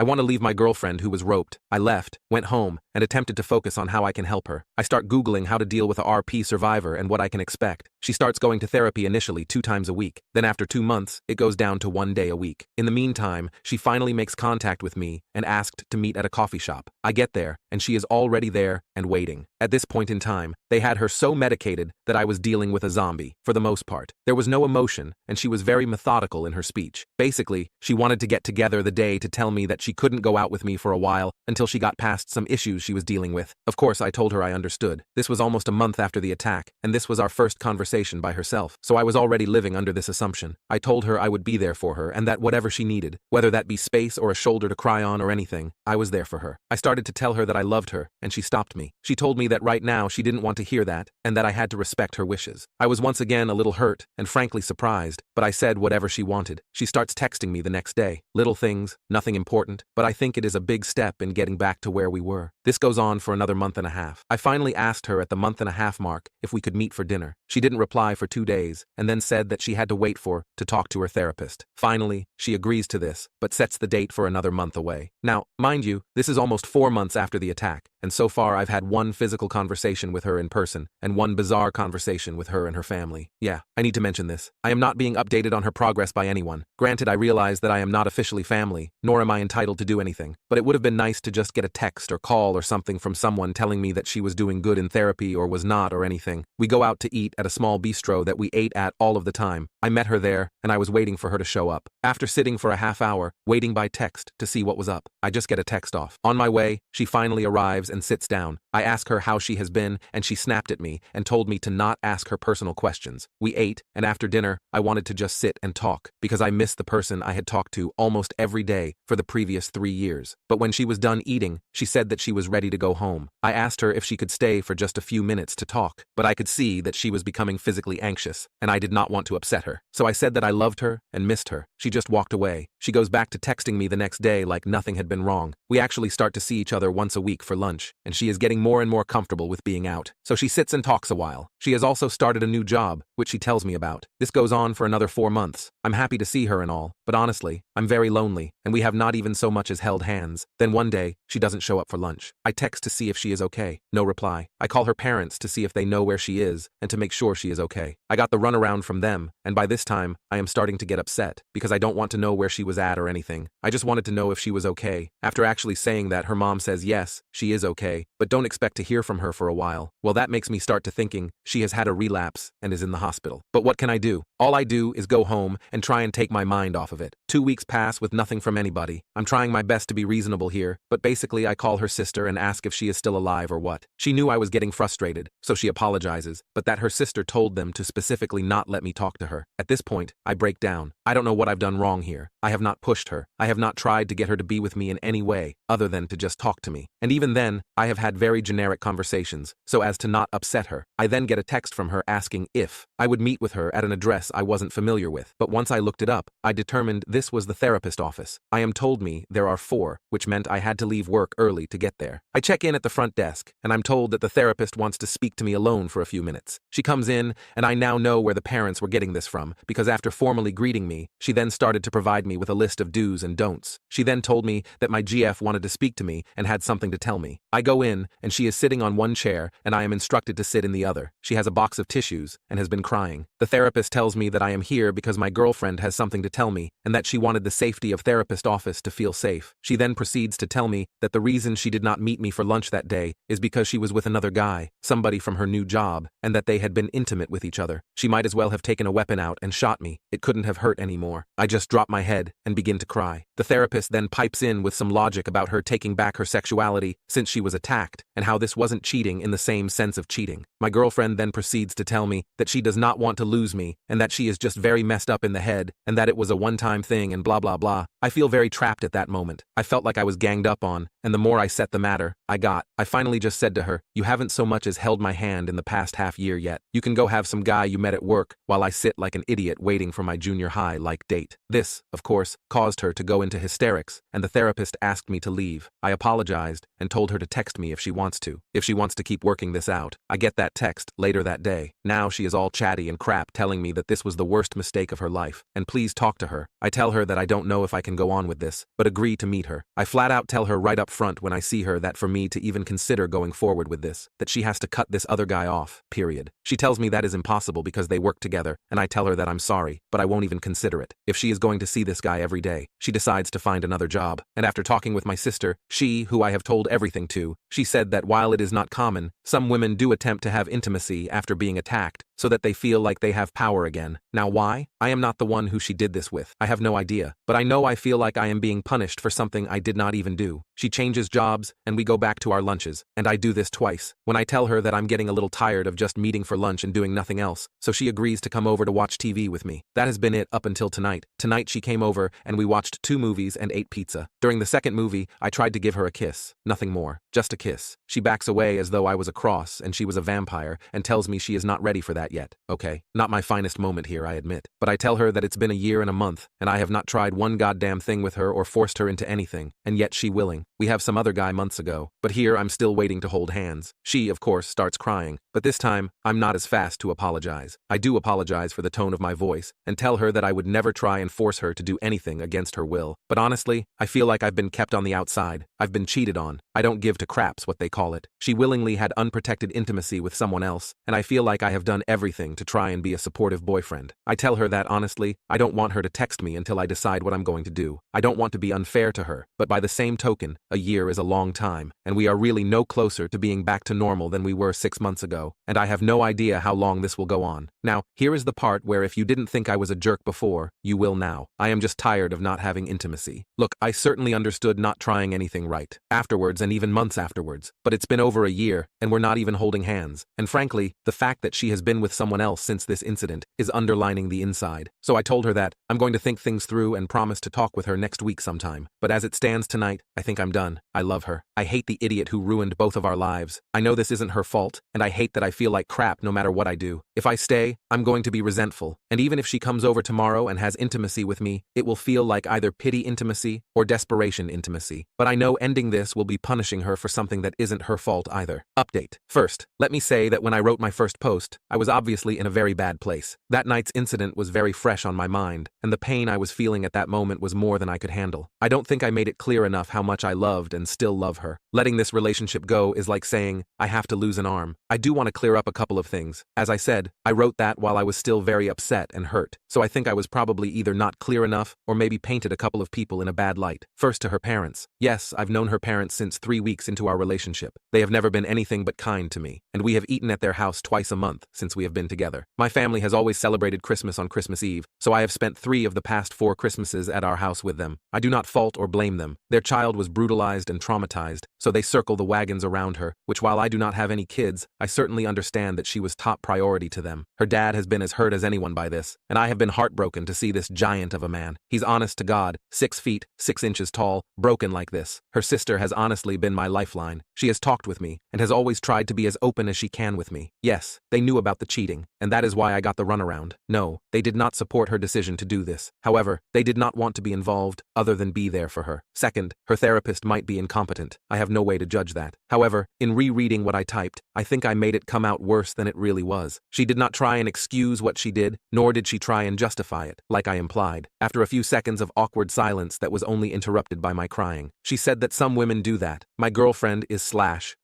I want to leave my girlfriend who was roped. I left, went home, and attempted to focus on how I can help her. I start Googling how to deal with a RP survivor and what I can expect. She starts going to therapy initially 2 times a week. Then after 2 months, it goes down to 1 day a week. In the meantime, she finally makes contact with me and asked to meet at a coffee shop. I get there, and she is already there and waiting. At this point in time, they had her so medicated that I was dealing with a zombie, for the most part. There was no emotion, and she was very methodical in her speech. Basically, she wanted to get together the day to tell me that she couldn't go out with me for a while until she got past some issues she was dealing with. Of course, I told her I understood. This was almost a month after the attack, and this was our first conversation by herself, so I was already living under this assumption. I told her I would be there for her and that whatever she needed, whether that be space or a shoulder to cry on or anything, I was there for her. I started to tell her that I loved her, and she stopped me. She told me that right now she didn't want to hear that, and that I had to respect her wishes. I was once again a little hurt, and frankly surprised, but I said whatever she wanted. She starts texting me the next day. Little things, nothing important, but I think it is a big step in getting back to where we were. This goes on for another month and a half. I finally asked her at the month-and-a-half mark if we could meet for dinner. She didn't reply for 2 days, and then said that she had to wait to talk to her therapist. Finally, she agrees to this, but sets the date for another month away. Now, mind you, this is almost 4 months after the attack, and so far I've had 1 physical conversation with her in person, and 1 bizarre conversation with her and her family. Yeah, I need to mention this. I am not being updated on her progress by anyone. Granted, I realize that I am not officially family, nor am I entitled to do anything, but it would have been nice to just get a text or call or something from someone telling me that she was doing good in therapy or was not or anything. We go out to eat at a small bistro that we ate at all of the time. I met her there, and I was waiting for her to show up. After sitting for a half hour, waiting by text to see what was up, I just get a text off. On my way, she finally arrives and sits down. I ask her how she has been, and she snapped at me and told me to not ask her personal questions. We ate, and after dinner, I wanted to just sit and talk, because I missed the person I had talked to almost every day for the previous 3 years. But when she was done eating, she said that she was ready to go home. I asked her if she could stay for just a few minutes to talk, but I could see that she was becoming physically anxious, and I did not want to upset her. So I said that I loved her and missed her. She just walked away. She goes back to texting me the next day like nothing had been wrong. We actually start to see each other once a week for lunch, and she is getting more and more comfortable with being out. So she sits and talks a while. She has also started a new job, which she tells me about. This goes on for another 4 months. I'm happy to see her and all, but honestly, I'm very lonely, and we have not even so much as held hands. Then one day, she doesn't show up for lunch. I text to see if she is okay. No reply. I call her parents to see if they know where she is and to make sure she is okay. I got the runaround from them, and by this time, I am starting to get upset because I don't want to know where she was at or anything. I just wanted to know if she was okay. After actually saying that, her mom says yes, she is okay, but don't expect to hear from her for a while. Well, that makes me start to thinking she has had a relapse and is in the hospital. But what can I do? All I do is go home and try and take my mind off of it. 2 weeks pass with nothing from anybody. I'm trying my best to be reasonable here, but basically I call her sister and ask if she is still alive or what. She knew I was getting frustrated, so she apologizes, but that her sister told them to specifically not let me talk to her. At this point, I break down. I don't know what I've done wrong here. I have not pushed her. I have not tried to get her to be with me in any way, other than to just talk to me. And even then, I have had very generic conversations, so as to not upset her. I then get a text from her asking if I would meet with her at an address I wasn't familiar with. But once I looked it up, I determined this was the therapist office. I am told me there are 4, which meant I had to leave work early to get there. I check in at the front desk, and I'm told that the therapist wants to speak to me alone for a few minutes. She comes in, and I now know where the parents were getting this from, because after formally greeting me, she then started to provide me with a list of do's and don'ts. She then told me that my GF wanted to speak to me and had something to tell me. I go in, and she is sitting on one chair, and I am instructed to sit in the other. She has a box of tissues and has been crying. The therapist tells me that I am here because my girlfriend has something to tell me, and that she wanted the safety of therapist office to feel safe. She then proceeds to tell me that the reason she did not meet me for lunch that day is because she was with another guy, somebody from her new job, and that they had been intimate with each other. She might as well have taken a weapon out and shot me. It couldn't have hurt anymore. I just drop my head and begin to cry. The therapist then pipes in with some logic about her taking back her sexuality since she was attacked, and how this wasn't cheating in the same sense of cheating. My girlfriend then proceeds to tell me that she does not want to lose me, and that she is just very messed up in the head, and that it was a one-time thing and blah blah blah. I feel very trapped at that moment. I felt like I was ganged up on, and the more I set the matter, I finally just said to her, "You haven't so much as held my hand in the past half year yet. You can go have some guy you met at work while I sit like an idiot waiting for my junior high-like date." This, of course, caused her to go into hysterics, and the therapist asked me to leave. I apologized and told her to text me if she wants to keep working this out. I get that text later that day. Now she is all chatty and crap telling me that this was the worst mistake of her life, and please talk to her. I tell her that I don't know if I can can go on with this, but agree to meet her. I flat out tell her right up front when I see her that for me to even consider going forward with this, that she has to cut this other guy off, period. She tells me that is impossible because they work together, and I tell her that I'm sorry, but I won't even consider it. If she is going to see this guy every day, she decides to find another job. And after talking with my sister, she, who I have told everything to, she said that while it is not common, some women do attempt to have intimacy after being attacked, so that they feel like they have power again. Now why? I am not the one who she did this with. I have no idea. But I know I feel like I am being punished for something I did not even do. She changes jobs, and we go back to our lunches, and I do this twice. When I tell her that I'm getting a little tired of just meeting for lunch and doing nothing else, so she agrees to come over to watch TV with me. That has been it up until tonight. Tonight she came over, and we watched 2 movies and ate pizza. During the second movie, I tried to give her a kiss. Nothing more. Just a kiss. She backs away as though I was a cross and she was a vampire, and tells me she is not ready for that yet. Okay, not my finest moment here, I admit. But I tell her that it's been a year and a month, and I have not tried one goddamn thing with her or forced her into anything, and yet she willing. We have some other guy months ago, but here I'm still waiting to hold hands. She, of course, starts crying, but this time, I'm not as fast to apologize. I do apologize for the tone of my voice, and tell her that I would never try and force her to do anything against her will. But honestly, I feel like I've been kept on the outside. I've been cheated on. I don't give to craps what they call it. She willingly had unprotected intimacy with someone else, and I feel like I have done everything to try and be a supportive boyfriend. I tell her that honestly, I don't want her to text me until I decide what I'm going to do. I don't want to be unfair to her, but by the same token, a year is a long time, and we are really no closer to being back to normal than we were 6 months ago, and I have no idea how long this will go on. Now, here is the part where if you didn't think I was a jerk before, you will now. I am just tired of not having intimacy. Look, I certainly understood not trying anything right, afterwards and even months afterwards, but it's been over a year, and we're not even holding hands, and frankly, the fact that she has been with someone else since this incident is underlining the inside. So I told her that I'm going to think things through and promise to talk with her next week sometime. But as it stands tonight, I think I'm done. I love her. I hate the idiot who ruined both of our lives. I know this isn't her fault, and I hate that I feel like crap no matter what I do. If I stay, I'm going to be resentful, and even if she comes over tomorrow and has intimacy with me, it will feel like either pity intimacy or desperation intimacy. But I know ending this will be punishing her for something that isn't her fault either. Update. First, let me say that when I wrote my first post, I was obviously in a very bad place. That night's incident was very fresh on my mind, and the pain I was feeling at that moment was more than I could handle. I don't think I made it clear enough how much I loved and still love her. Letting this relationship go is like saying, I have to lose an arm. I do want to clear up a couple of things. As I said, I wrote that while I was still very upset and hurt, so I think I was probably either not clear enough or maybe painted a couple of people in a bad light. First, to her parents. Yes, I've known her parents since 3 weeks into our relationship. They have never been anything but kind to me, and we have eaten at their house twice a month since we have been together. My family has always celebrated Christmas on Christmas Eve, so I have spent 3 of the past 4 Christmases at our house with them. I do not fault or blame them. Their child was brutalized and traumatized, so they circle the wagons around her, which while I do not have any kids, I certainly understand that she was top priority to them. Her dad has been as hurt as anyone by this, and I have been heartbroken to see this giant of a man. He's honest to God, 6 feet, 6 inches tall, broken like this. Her sister has honestly been my lifeline. She has talked with me, and has always tried to be as open as she can with me. Yes, they knew about the cheating, and that is why I got the runaround. No, they did not support her decision to do this. However, they did not want to be involved, other than be there for her. Second, her therapist might be incompetent. I have no way to judge that. However, in rereading what I typed, I think I made it come out worse than it really was. She did not try and excuse what she did, nor did she try and justify it, like I implied. After a few seconds of awkward silence that was only interrupted by my crying, she said that some women do that. My girlfriend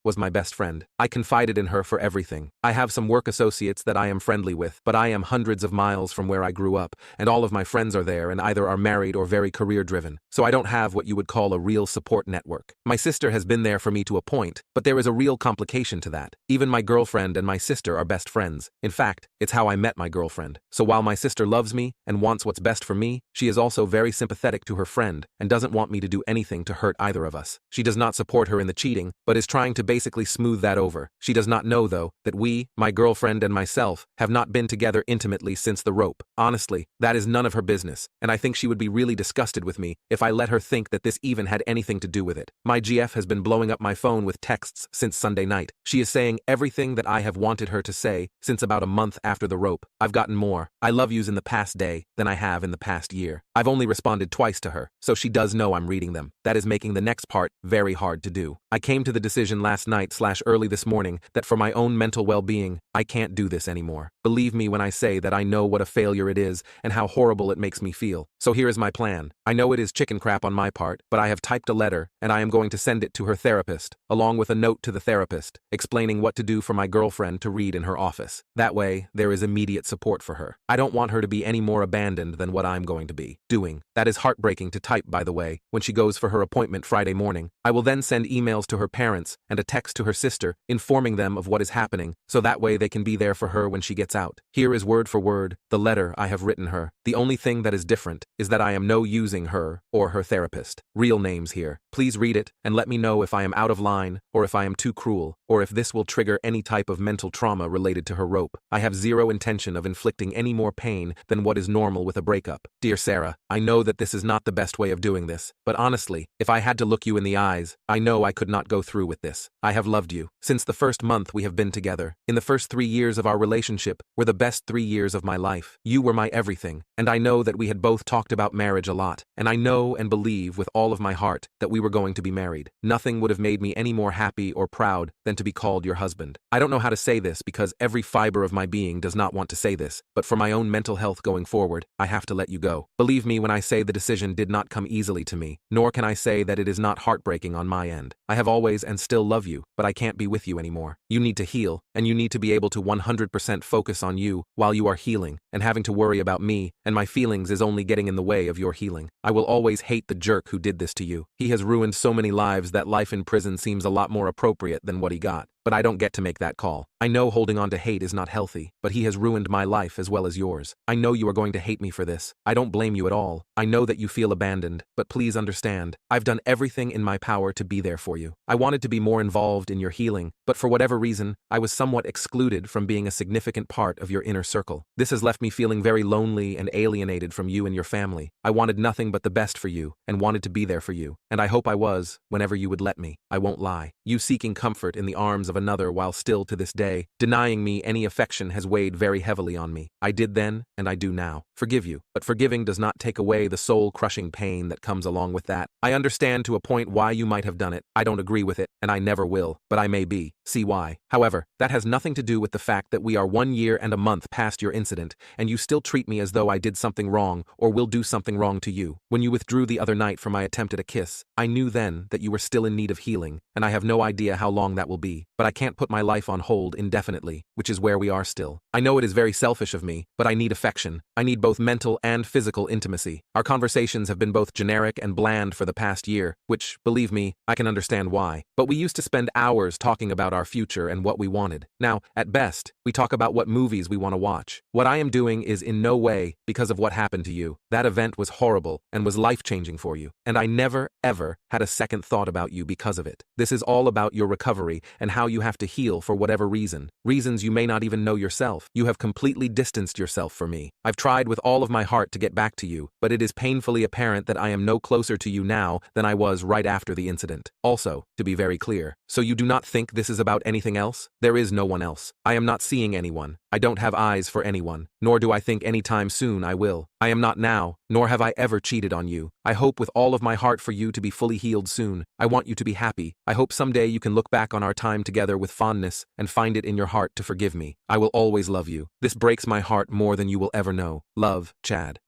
was my best friend. I confided in her for everything. I have some work associates that I am friendly with, but I am hundreds of miles from where I grew up, and all of my friends are there and either are married or very career-driven, so I don't have what you would call a real support network. My sister has been there for me to a point, but there is a real complication to that. Even my girlfriend and my sister are best friends. In fact, it's how I met my girlfriend. So while my sister loves me and wants what's best for me, she is also very sympathetic to her friend and doesn't want me to do anything to hurt either of us. She does not support her in the cheating, but is trying to basically smooth that over. She does not know, though, that we, my girlfriend and myself, have not been together intimately since the rope. Honestly, that is none of her business, and I think she would be really disgusted with me if I let her think that this even had anything to do with it. My GF has been blowing up my phone with texts since Sunday night. She is saying everything that I have wanted her to say since about about a month after the rope. I've gotten more "I love yous" in the past day than I have in the past year. I've only responded twice to her, so she does know I'm reading them. That is making the next part very hard to do. I came to the decision last night/early this morning that for my own mental well-being, I can't do this anymore. Believe me when I say that I know what a failure it is and how horrible it makes me feel. So here is my plan. I know it is chicken crap on my part, but I have typed a letter and I am going to send it to her therapist, along with a note to the therapist, explaining what to do for my girlfriend to read in her office. That way, there is immediate support for her. I don't want her to be any more abandoned than what I'm going to be doing. That is heartbreaking to type, by the way, when she goes for her appointment Friday morning. I will then send emails to her parents and a text to her sister, informing them of what is happening, so that way they can be there for her when she gets out. Here is word for word the letter I have written her. The only thing that is different is that I am no using her or her therapist. Real names here. Please read it and let me know if I am out of line or if I am too cruel or if this will trigger any type of mental trauma related to her rope. I have zero intention of inflicting any more pain than what is normal with a breakup. Dear Sarah, I know that this is not the best way of doing this, but honestly, if I had to look you in the eyes, I know I could not go through with this. I have loved you since the first month we have been together. In the first 3 years of our relationship were the best 3 years of my life. You were my everything, and I know that we had both talked about marriage a lot, and I know and believe with all of my heart that we were going to be married. Nothing would have made me any more happy or proud than to be called your husband. I don't know how to say this because every fiber of my being does not want to say this, but for my own mental health going forward, I have to let you go. Believe me when I say the decision did not come easily to me, nor can I say that it is not heartbreaking on my end. I have always and still love you, but I can't be with you anymore. You need to heal, and you need to be able to 100% focus on you while you are healing, and having to worry about me and my feelings is only getting in the way of your healing. I will always hate the jerk who did this to you. He has ruined so many lives that life in prison seems a lot more appropriate than what he got. But I don't get to make that call. I know holding on to hate is not healthy, but he has ruined my life as well as yours. I know you are going to hate me for this. I don't blame you at all. I know that you feel abandoned, but please understand, I've done everything in my power to be there for you. I wanted to be more involved in your healing, but for whatever reason, I was somewhat excluded from being a significant part of your inner circle. This has left me feeling very lonely and alienated from you and your family. I wanted nothing but the best for you and wanted to be there for you, and I hope I was, whenever you would let me. I won't lie. You seeking comfort in the arms of another while still to this day denying me any affection has weighed very heavily on me. I did then and I do now. Forgive you, but forgiving does not take away the soul-crushing pain that comes along with that. I understand to a point why you might have done it. I don't agree with it, and I never will, but I may be. See why. However, that has nothing to do with the fact that we are 1 year and a month past your incident, and you still treat me as though I did something wrong or will do something wrong to you. When you withdrew the other night from my attempt at a kiss, I knew then that you were still in need of healing, and I have no idea how long that will be, but I can't put my life on hold indefinitely, which is where we are still. I know it is very selfish of me, but I need affection. I need both mental and physical intimacy. Our conversations have been both generic and bland for the past year, which, believe me, I can understand why. But we used to spend hours talking about our future and what we wanted. Now, at best, we talk about what movies we want to watch. What I am doing is in no way because of what happened to you. That event was horrible and was life-changing for you, and I never, ever had a second thought about you because of it. This is all about your recovery and how you have to heal for whatever reason. Reasons you may not even know yourself. You have completely distanced yourself from me. I've tried with all of my heart to get back to you, but it is painfully apparent that I am no closer to you now than I was right after the incident. Also, to be very clear, so you do not think this is about anything else? There is no one else. I am not seeing anyone. I don't have eyes for anyone, nor do I think anytime soon I will. I am not now, nor have I ever cheated on you. I hope with all of my heart for you to be fully healed soon. I want you to be happy. I hope someday you can look back on our time together with fondness and find it in your heart to forgive me. I will always love you. This breaks my heart more than you will ever know. Love, Chad.